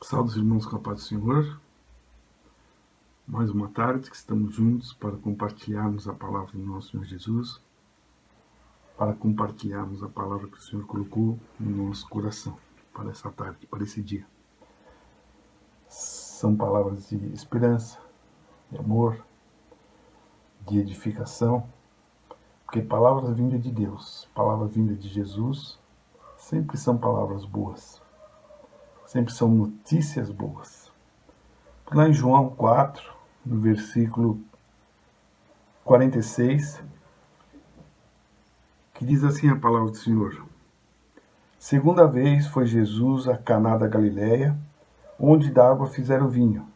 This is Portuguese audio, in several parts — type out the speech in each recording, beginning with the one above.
Salve os irmãos com a paz do Senhor. Mais uma tarde que estamos juntos para compartilharmos a palavra do nosso Senhor Jesus, para compartilharmos a palavra que o Senhor colocou no nosso coração para essa tarde, para esse dia. São palavras de esperança, de amor, de edificação, porque palavras vindas de Deus, palavras vindas de Jesus, sempre são palavras boas, sempre são notícias boas. Lá em João 4, no versículo 46, que diz assim a palavra do Senhor: segunda vez foi Jesus a Caná da Galileia, onde da água fizeram vinho.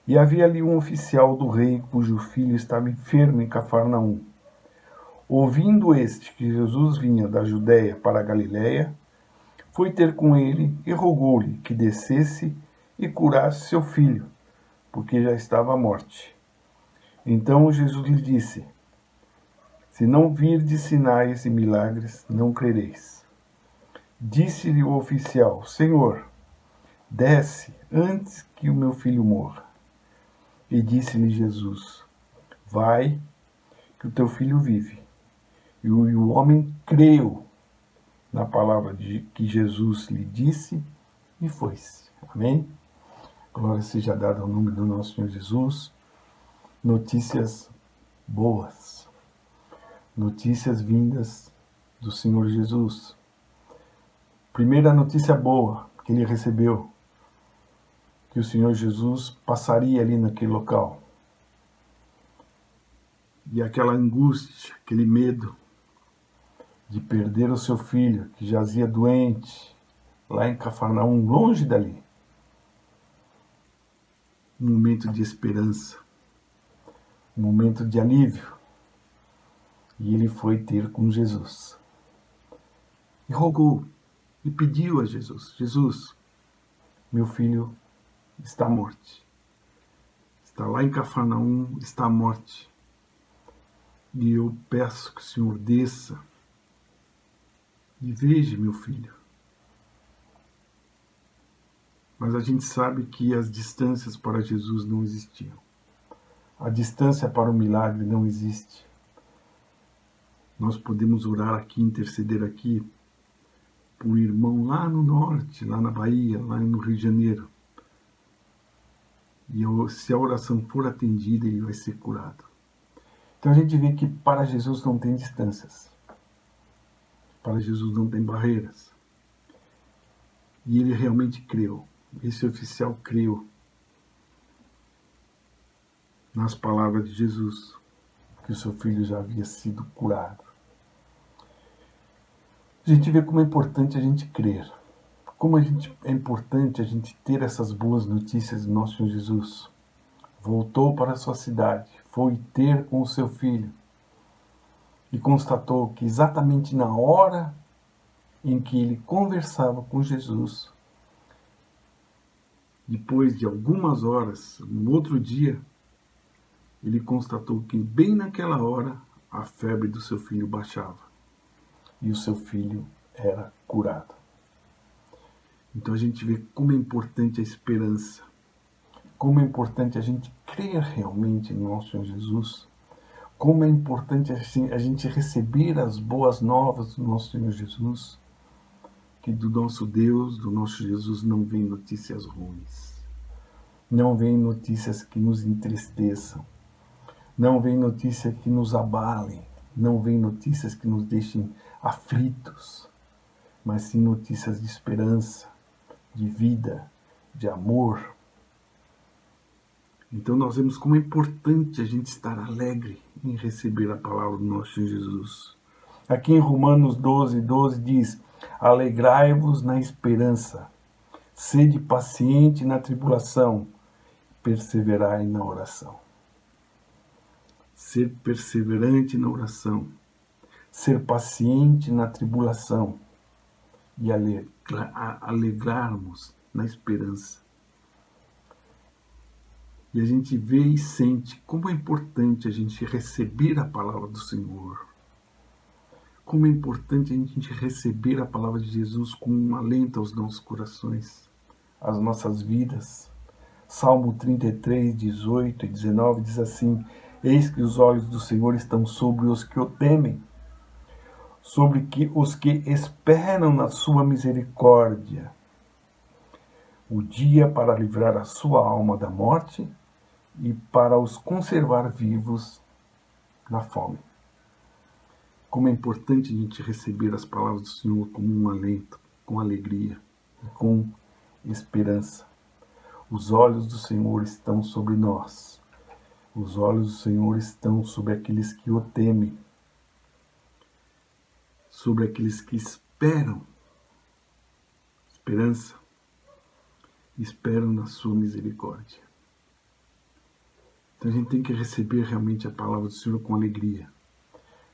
E havia ali um oficial do rei, cujo filho estava enfermo em Cafarnaum. Ouvindo este que Jesus vinha da Judéia para a Galileia, foi ter com ele e rogou-lhe que descesse e curasse seu filho, porque já estava à morte. Então Jesus lhe disse: se não virdes sinais e milagres, não crereis. Disse-lhe o oficial: Senhor, desce antes que o meu filho morra. E disse-lhe Jesus: vai, que o teu filho vive. E o homem creu na palavra que Jesus lhe disse e foi-se. Amém? Glória seja dada ao nome do nosso Senhor Jesus. Notícias boas. Notícias vindas do Senhor Jesus. Primeira notícia boa que ele recebeu, que o Senhor Jesus passaria ali naquele local. E aquela angústia, aquele medo de perder o seu filho, que jazia doente, lá em Cafarnaum, longe dali. Um momento de esperança, um momento de alívio. E ele foi ter com Jesus. E rogou, e pediu a Jesus: Jesus, meu filho está à morte. Está lá em Cafarnaum, está à morte. E eu peço que o Senhor desça e veja meu filho. Mas a gente sabe que as distâncias para Jesus não existiam. A distância para o milagre não existe. Nós podemos orar aqui, interceder aqui, por um irmão lá no norte, lá na Bahia, lá no Rio de Janeiro. E se a oração for atendida, ele vai ser curado. Então a gente vê que para Jesus não tem distâncias. Para Jesus não tem barreiras. E ele realmente creu. Esse oficial creu nas palavras de Jesus, que o seu filho já havia sido curado. A gente vê como é importante a gente crer. Como é importante a gente ter essas boas notícias do nosso Senhor Jesus. Voltou para a sua cidade, foi ter com o seu filho e constatou que exatamente na hora em que ele conversava com Jesus, depois de algumas horas, no outro dia, ele constatou que bem naquela hora a febre do seu filho baixava e o seu filho era curado. Então a gente vê como é importante a esperança, como é importante a gente crer realmente no nosso Senhor Jesus, como é importante a gente receber as boas novas do nosso Senhor Jesus, que do nosso Deus, do nosso Jesus, não vem notícias ruins, não vem notícias que nos entristeçam, não vem notícias que nos abalem, não vem notícias que nos deixem aflitos, mas sim notícias de esperança, de vida, de amor. Então nós vemos como é importante a gente estar alegre em receber a palavra do nosso Senhor Jesus. Aqui em Romanos 12:12 diz: alegrai-vos na esperança, sede paciente na tribulação, perseverai na oração. Ser perseverante na oração, ser paciente na tribulação e alegrarmos na esperança. E a gente vê e sente como é importante a gente receber a palavra do Senhor. Como é importante a gente receber a palavra de Jesus com um alento aos nossos corações. as nossas vidas. Salmo 33, 18 e 19 diz assim: Eis que os olhos do Senhor estão sobre os que o temem, sobre os que esperam na sua misericórdia, o dia para livrar a sua alma da morte e para os conservar vivos na fome. Como é importante a gente receber as palavras do Senhor como um alento, com alegria e com esperança. Os olhos do Senhor estão sobre nós. Os olhos do Senhor estão sobre aqueles que o temem, sobre aqueles que esperam. Esperança. Esperam na sua misericórdia. Então a gente tem que receber realmente a palavra do Senhor com alegria.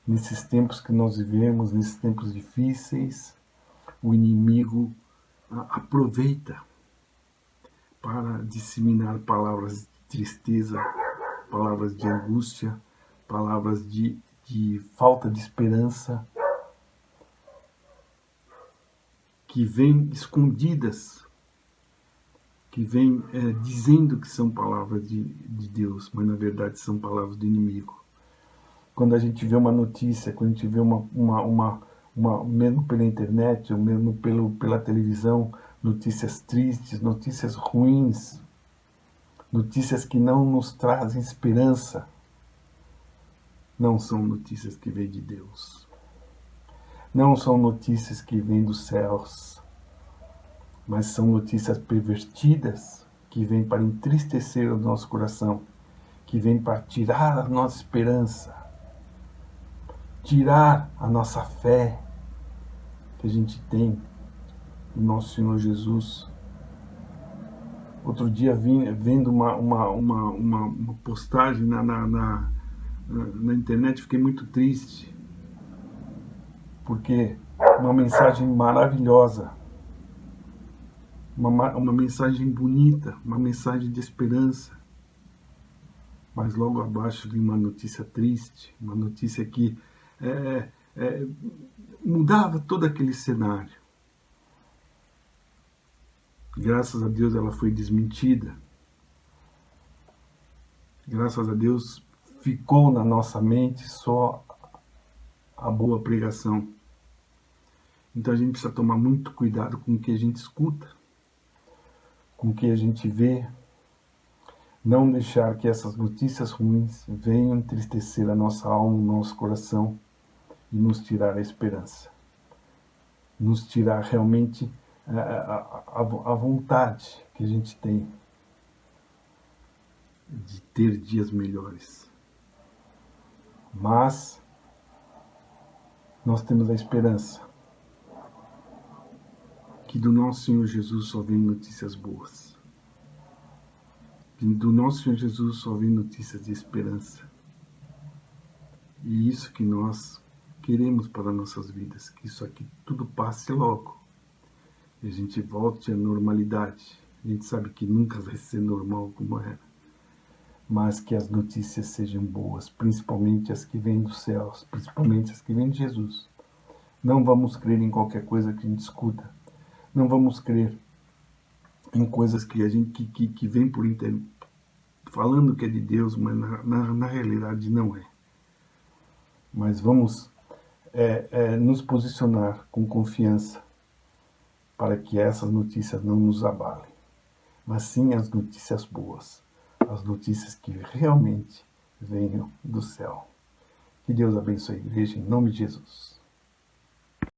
Nesses tempos que nós vivemos, nesses tempos difíceis, o inimigo aproveita para disseminar palavras de tristeza, palavras de angústia, palavras de falta de esperança, que vêm escondidas, que vêm dizendo que são palavras de Deus, mas na verdade são palavras do inimigo. Quando a gente vê uma notícia, quando a gente vê mesmo pela internet, ou mesmo pela televisão, notícias tristes, notícias ruins, notícias que não nos trazem esperança, não são notícias que vêm de Deus. Não são notícias que vêm dos céus, mas são notícias pervertidas que vêm para entristecer o nosso coração, que vêm para tirar a nossa esperança, tirar a nossa fé que a gente tem no nosso Senhor Jesus. Outro dia vendo uma postagem na internet, fiquei muito triste, porque uma mensagem maravilhosa, uma mensagem bonita, uma mensagem de esperança, mas logo abaixo de uma notícia triste, uma notícia que mudava todo aquele cenário. Graças a Deus ela foi desmentida. Graças a Deus ficou na nossa mente só a boa pregação. Então a gente precisa tomar muito cuidado com o que a gente escuta, com o que a gente vê. Não deixar que essas notícias ruins venham entristecer a nossa alma, o nosso coração e nos tirar a esperança. Nos tirar realmente a vontade que a gente tem de ter dias melhores. Mas nós temos a esperança que do nosso Senhor Jesus só vem notícias boas. Que do nosso Senhor Jesus só vem notícias de esperança. E isso que nós queremos para nossas vidas, que isso aqui tudo passe logo. E a gente volte à normalidade. A gente sabe que nunca vai ser normal como era. Mas que as notícias sejam boas, principalmente as que vêm dos céus, principalmente as que vêm de Jesus. Não vamos crer em qualquer coisa que a gente escuta. Não vamos crer em coisas que a gente que vem por internet falando que é de Deus, mas na realidade não é. Mas vamos nos posicionar com confiança para que essas notícias não nos abalem, mas sim as notícias boas, as notícias que realmente venham do céu. Que Deus abençoe a igreja em nome de Jesus.